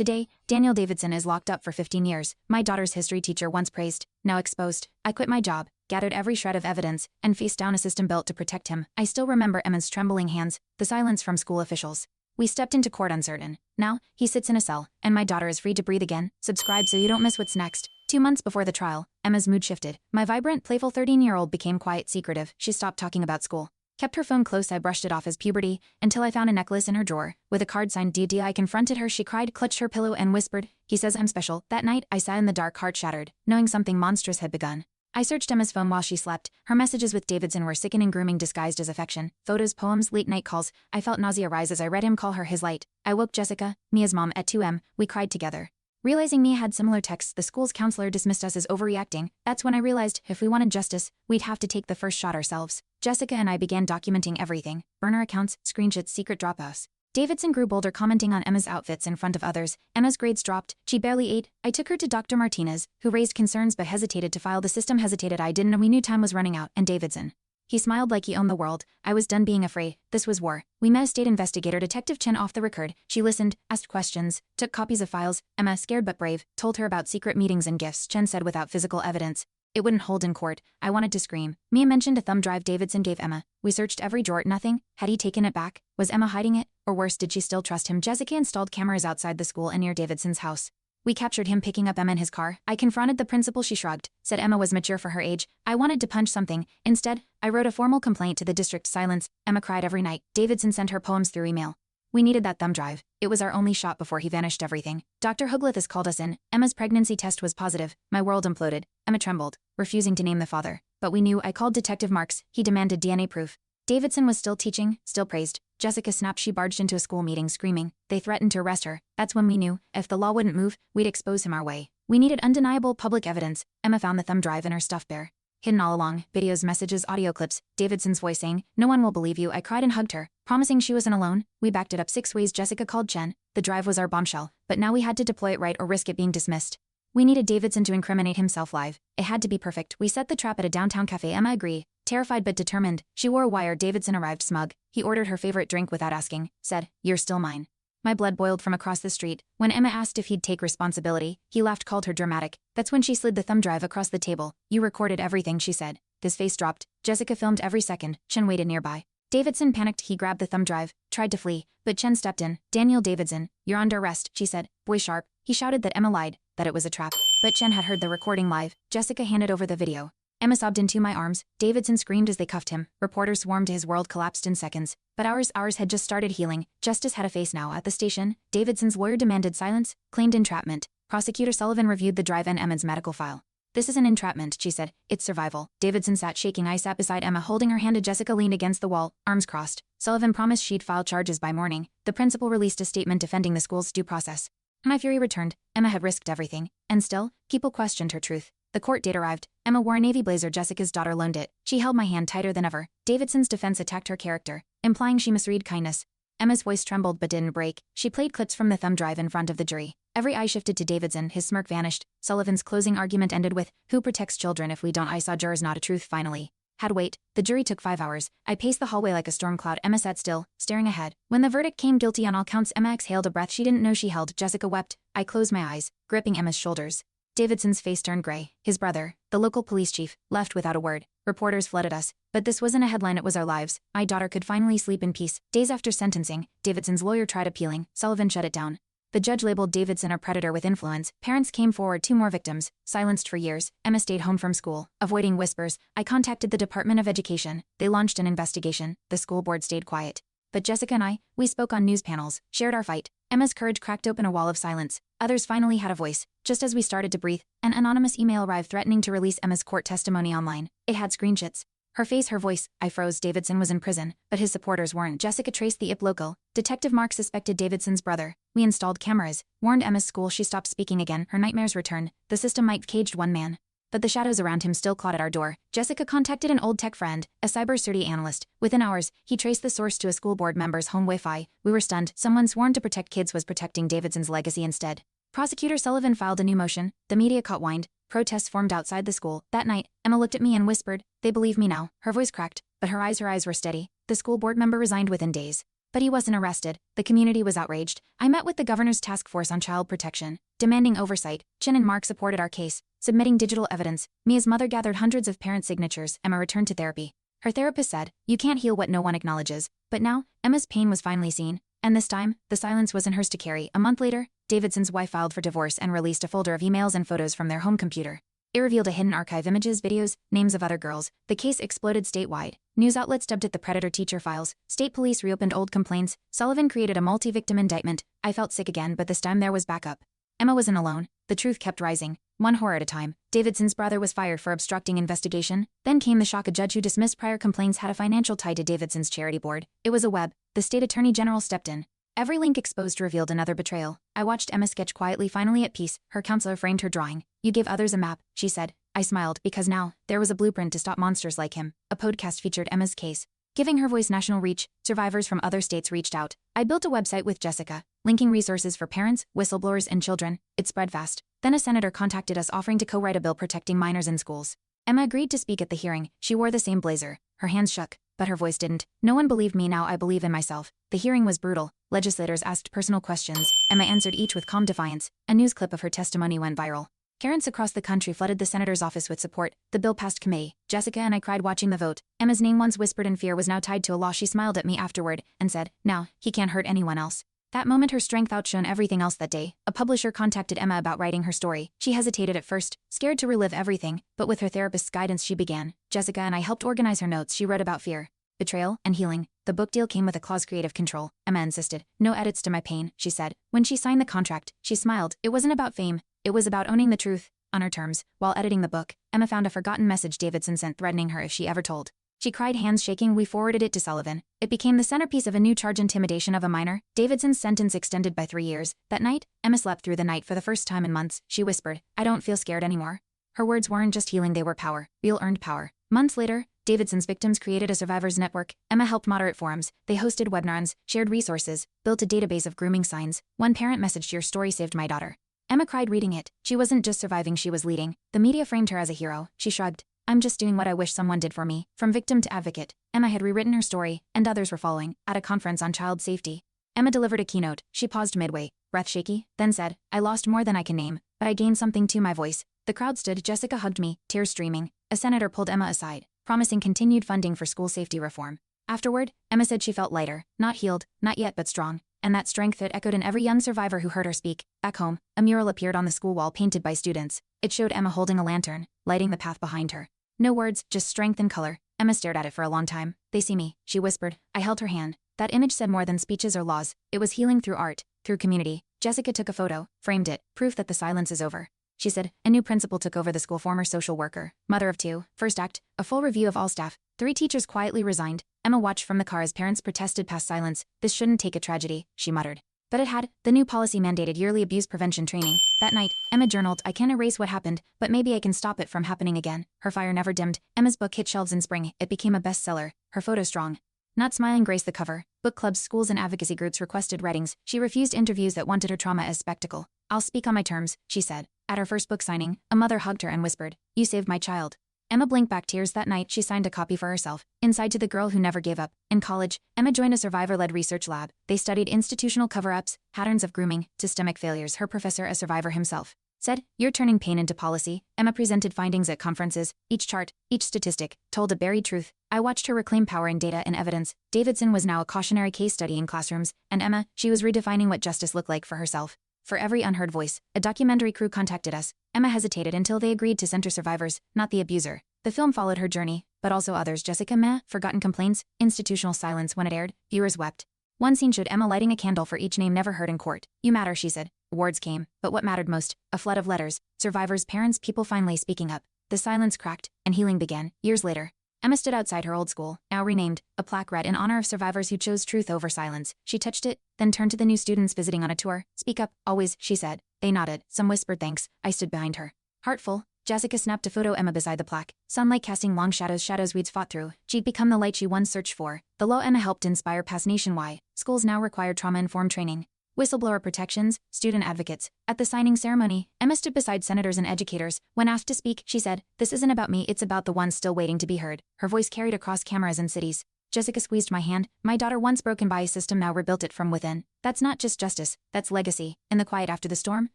Today, Daniel Davidson is locked up for 15 years, my daughter's history teacher once praised, now exposed. I quit my job, gathered every shred of evidence, and faced down a system built to protect him. I still remember Emma's trembling hands, the silence from school officials. We stepped into court uncertain. Now, he sits in a cell, and my daughter is free to breathe again. Subscribe so you don't miss what's next. 2 months before the trial, Emma's mood shifted. My vibrant, playful 13-year-old became quiet, secretive. She stopped talking about school. Kept her phone close. I brushed it off as puberty, until I found a necklace in her drawer. With a card signed DD, I confronted her. She cried, clutched her pillow, and whispered, "He says I'm special." That night, I sat in the dark, heart shattered, knowing something monstrous had begun. I searched Emma's phone while she slept. Her messages with Davidson were sickening, grooming disguised as affection. Photos, poems, late-night calls. I felt nausea rise as I read him call her his light. I woke Jessica, Mia's mom, at 2 a.m. We cried together. Realizing Mia had similar texts, the school's counselor dismissed us as overreacting. That's when I realized, if we wanted justice, we'd have to take the first shot ourselves. Jessica and I began documenting everything. Burner accounts, screenshots, secret dropouts. Davidson grew bolder, commenting on Emma's outfits in front of others. Emma's grades dropped. She barely ate. I took her to Dr. Martinez, who raised concerns but hesitated to file. The system hesitated. I didn't know. We knew time was running out. And Davidson. He smiled like he owned the world. I was done being afraid. This was war. We met a state investigator, Detective Chen, off the record. She listened, asked questions, took copies of files. Emma, scared but brave, told her about secret meetings and gifts. Chen said without physical evidence. It wouldn't hold in court. I wanted to scream. Mia mentioned a thumb drive Davidson gave Emma. We searched every drawer. Nothing. Had he taken it back? Was Emma hiding it? Or worse, did she still trust him? Jessica installed cameras outside the school and near Davidson's house. We captured him picking up Emma in his car. I confronted the principal. She shrugged, said Emma was mature for her age. I wanted to punch something. Instead, I wrote a formal complaint to the district. Silence. Emma cried every night. Davidson sent her poems through email. We needed that thumb drive. It was our only shot before he vanished everything. Dr. Huglithus called us in. Emma's pregnancy test was positive. My world imploded. Emma trembled, refusing to name the father. But we knew. I called Detective Marks. He demanded DNA proof. Davidson was still teaching, still praised. Jessica snapped. She barged into a school meeting screaming. They threatened to arrest her. That's when we knew, if the law wouldn't move, we'd expose him our way. We needed undeniable public evidence. Emma found the thumb drive in her stuffed bear. Hidden all along, videos, messages, audio clips, Davidson's voice saying, "No one will believe you." I cried and hugged her, promising she wasn't alone. We backed it up 6 ways. Jessica called Chen. The drive was our bombshell, but now we had to deploy it right or risk it being dismissed. We needed Davidson to incriminate himself live. It had to be perfect. We set the trap at a downtown cafe. Emma agreed. Terrified but determined, she wore a wire. Davidson arrived smug. He ordered her favorite drink without asking, said, "You're still mine." My blood boiled from across the street. When Emma asked if he'd take responsibility, he laughed, called her dramatic. That's when she slid the thumb drive across the table. "You recorded everything," she said. His face dropped. Jessica filmed every second. Chen waited nearby. Davidson panicked. He grabbed the thumb drive, tried to flee, but Chen stepped in. "Daniel Davidson, you're under arrest," she said. Voice sharp. He shouted that Emma lied, that it was a trap. But Chen had heard the recording live. Jessica handed over the video. Emma sobbed into my arms. Davidson screamed as they cuffed him. Reporters swarmed. His world collapsed in seconds. But ours had just started healing. Justice had a face now. At the station, Davidson's lawyer demanded silence, claimed entrapment. Prosecutor Sullivan reviewed the drive and Emma's medical file. "This isn't entrapment," she said. "It's survival." Davidson sat shaking. I sat beside Emma, holding her hand. Jessica leaned against the wall, arms crossed. Sullivan promised she'd file charges by morning. The principal released a statement defending the school's due process. My fury returned. Emma had risked everything. And still, people questioned her truth. The court date arrived. Emma wore a navy blazer. Jessica's daughter loaned it. She held my hand tighter than ever. Davidson's defense attacked her character, implying she misread kindness. Emma's voice trembled but didn't break. She played clips from the thumb drive in front of the jury. Every eye shifted to Davidson. His smirk vanished. Sullivan's closing argument ended with, "Who protects children if we don't?" I saw jurors nod a truth finally. Had wait. The jury took 5 hours. I paced the hallway like a storm cloud. Emma sat still, staring ahead. When the verdict came guilty on all counts, Emma exhaled a breath she didn't know she held. Jessica wept. I closed my eyes, gripping Emma's shoulders. Davidson's face turned gray. His brother, the local police chief, left without a word. Reporters flooded us. But this wasn't a headline, it was our lives. My daughter could finally sleep in peace. Days after sentencing, Davidson's lawyer tried appealing. Sullivan shut it down. The judge labeled Davidson a predator with influence. Parents came forward. 2 more victims. Silenced for years. Emma stayed home from school, avoiding whispers. I contacted the Department of Education. They launched an investigation. The school board stayed quiet. But Jessica and we spoke on news panels, shared our fight. Emma's courage cracked open a wall of silence. Others finally had a voice. Just as we started to breathe, an anonymous email arrived threatening to release Emma's court testimony online. It had screenshots. Her face, her voice. I froze. Davidson was in prison, but his supporters weren't. Jessica traced the IP local. Detective Mark suspected Davidson's brother. We installed cameras, warned Emma's school. She stopped speaking again. Her nightmares returned. The system might have caged one man, but the shadows around him still clawed at our door. Jessica contacted an old tech friend, a cybersecurity analyst. Within hours, he traced the source to a school board member's home Wi-Fi. We were stunned. Someone sworn to protect kids was protecting Davidson's legacy instead. Prosecutor Sullivan filed a new motion. The media caught wind. Protests formed outside the school. That night, Emma looked at me and whispered, "They believe me now." Her voice cracked, but her eyes were steady. The school board member resigned within days. But he wasn't arrested. The community was outraged. I met with the governor's task force on child protection, demanding oversight. Chin and Mark supported our case, submitting digital evidence. Mia's mother gathered hundreds of parent signatures. Emma returned to therapy. Her therapist said, "You can't heal what no one acknowledges." But now, Emma's pain was finally seen. And this time, the silence wasn't hers to carry. A month later, Davidson's wife filed for divorce and released a folder of emails and photos from their home computer. It revealed a hidden archive: images, videos, names of other girls. The case exploded statewide. News outlets dubbed it the Predator-Teacher Files. State police reopened old complaints. Sullivan created a multi-victim indictment. I felt sick again, but this time there was backup. Emma wasn't alone. The truth kept rising, one horror at a time. Davidson's brother was fired for obstructing investigation. Then came the shock: a judge who dismissed prior complaints had a financial tie to Davidson's charity board. It was a web. The state attorney general stepped in. Every link exposed revealed another betrayal. I watched Emma sketch quietly, finally at peace. Her counselor framed her drawing. "You gave others a map," she said. I smiled, because now, there was a blueprint to stop monsters like him. A podcast featured Emma's case, giving her voice national reach. Survivors from other states reached out. I built a website with Jessica, linking resources for parents, whistleblowers, and children. It spread fast. Then a senator contacted us offering to co-write a bill protecting minors in schools. Emma agreed to speak at the hearing. She wore the same blazer. Her hands shook, but her voice didn't. No one believed me. Now I believe in myself. The hearing was brutal. Legislators asked personal questions. Emma answered each with calm defiance. A news clip of her testimony went viral. Karens across the country flooded the senator's office with support. The bill passed committee. Jessica and I cried watching the vote. Emma's name, once whispered in fear, was now tied to a law. She smiled at me afterward and said, "Now, he can't hurt anyone else." That moment, her strength outshone everything else that day. A publisher contacted Emma about writing her story. She hesitated at first, scared to relive everything, but with her therapist's guidance she began. Jessica and I helped organize her notes. She wrote about fear, betrayal, and healing. The book deal came with a clause: creative control. Emma insisted. "No edits to my pain," she said. When she signed the contract, she smiled. It wasn't about fame. It was about owning the truth, on her terms. While editing the book, Emma found a forgotten message Davidson sent, threatening her if she ever told. She cried, hands shaking. We forwarded it to Sullivan. It became the centerpiece of a new charge: intimidation of a minor. Davidson's sentence extended by 3 years. That night, Emma slept through the night for the first time in months. She whispered, "I don't feel scared anymore." Her words weren't just healing, they were power. Real earned power. Months later, Davidson's victims created a survivors network. Emma helped moderate forums. They hosted webinars, shared resources, built a database of grooming signs. One parent messaged, "Your story saved my daughter." Emma cried reading it. She wasn't just surviving, she was leading. The media framed her as a hero. She shrugged. "I'm just doing what I wish someone did for me." From victim to advocate, Emma had rewritten her story, and others were following. At a conference on child safety, Emma delivered a keynote. She paused midway, breath shaky, then said, "I lost more than I can name, but I gained something too: my voice." The crowd stood. Jessica hugged me, tears streaming. A senator pulled Emma aside, promising continued funding for school safety reform. Afterward, Emma said she felt lighter, not healed, not yet, but strong. And that strength, it echoed in every young survivor who heard her speak. Back home, a mural appeared on the school wall, painted by students. It showed Emma holding a lantern, lighting the path behind her. No words, just strength and color. Emma stared at it for a long time. "They see me," she whispered. I held her hand. That image said more than speeches or laws. It was healing through art, through community. Jessica took a photo, framed it, proof that the silence is over. She said, "A new principal took over the school, former social worker, mother of 2. First act, a full review of all staff. 3 teachers quietly resigned." Emma watched from the car as parents protested past silence. "This shouldn't take a tragedy," she muttered. But it had. The new policy mandated yearly abuse prevention training. That night, Emma journaled, "I can't erase what happened, but maybe I can stop it from happening again." Her fire never dimmed. Emma's book hit shelves in spring. It became a bestseller. Her photo strong. Not smiling graced the cover. Book clubs, schools, and advocacy groups requested readings. She refused interviews that wanted her trauma as spectacle. "I'll speak on my terms," she said. At her first book signing, a mother hugged her and whispered, "You saved my child." Emma blinked back tears. That night, she signed a copy for herself. Inside, to the girl who never gave up. In college, Emma joined a survivor-led research lab. They studied institutional cover-ups, patterns of grooming, systemic failures. Her professor, a survivor himself, said, "You're turning pain into policy." Emma presented findings at conferences. Each chart, each statistic, told a buried truth. I watched her reclaim power in data and evidence. Davidson was now a cautionary case study in classrooms, and Emma, she was redefining what justice looked like for herself. For every unheard voice, a documentary crew contacted us. Emma hesitated until they agreed to center survivors, not the abuser. The film followed her journey, but also others. Jessica, meh, forgotten complaints, institutional silence. When it aired, viewers wept. One scene showed Emma lighting a candle for each name never heard in court. "You matter," she said. Awards came, but what mattered most? A flood of letters. Survivors, parents, people finally speaking up. The silence cracked, and healing began. Years later, Emma stood outside her old school, now renamed. A plaque read, "In honor of survivors who chose truth over silence." She touched it, then turned to the new students visiting on a tour. "Speak up, always," she said. They nodded. Some whispered thanks. I stood behind her. Heartful, Jessica snapped a photo Emma beside the plaque. Sunlight casting long shadows weeds fought through. She'd become the light she once searched for. The law Emma helped inspire passed nationwide. Schools now require trauma-informed training. Whistleblower protections, student advocates. At the signing ceremony, Emma stood beside senators and educators. When asked to speak, she said, "This isn't about me, it's about the ones still waiting to be heard." Her voice carried across cameras and cities. Jessica squeezed my hand. My daughter, once broken by a system, now rebuilt it from within. That's not just justice, that's legacy. In the quiet after the storm,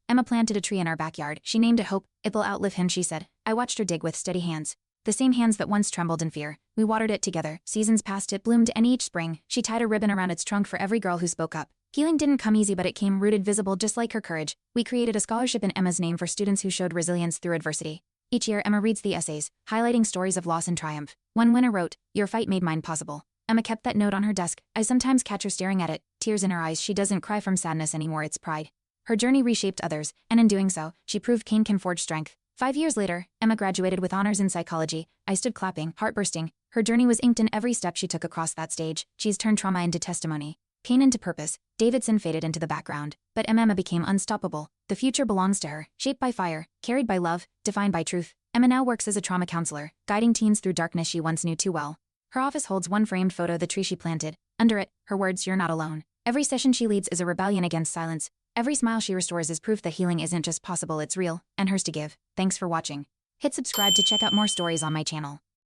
Emma planted a tree in our backyard. She named it Hope. It will outlive him, she said. I watched her dig with steady hands. The same hands that once trembled in fear. We watered it together. Seasons passed, it bloomed, and each spring, she tied a ribbon around its trunk for every girl who spoke up. Healing didn't come easy, but it came rooted, visible, just like her courage. We created a scholarship in Emma's name for students who showed resilience through adversity. Each year, Emma reads the essays, highlighting stories of loss and triumph. One winner wrote, "Your fight made mine possible." Emma kept that note on her desk. I sometimes catch her staring at it, tears in her eyes. She doesn't cry from sadness anymore, it's pride. Her journey reshaped others, and in doing so, she proved Cain can forge strength. 5 years later, Emma graduated with honors in psychology. I stood clapping, heart bursting. Her journey was inked in every step she took across that stage. She's turned trauma into testimony, Cain into purpose. Davidson faded into the background, but Emma became unstoppable. The future belongs to her, shaped by fire, carried by love, defined by truth. Emma now works as a trauma counselor, guiding teens through darkness she once knew too well. Her office holds one framed photo, the tree she planted. Under it, her words, "You're not alone." Every session she leads is a rebellion against silence. Every smile she restores is proof that healing isn't just possible, it's real, and hers to give. Thanks for watching. Hit subscribe to check out more stories on my channel.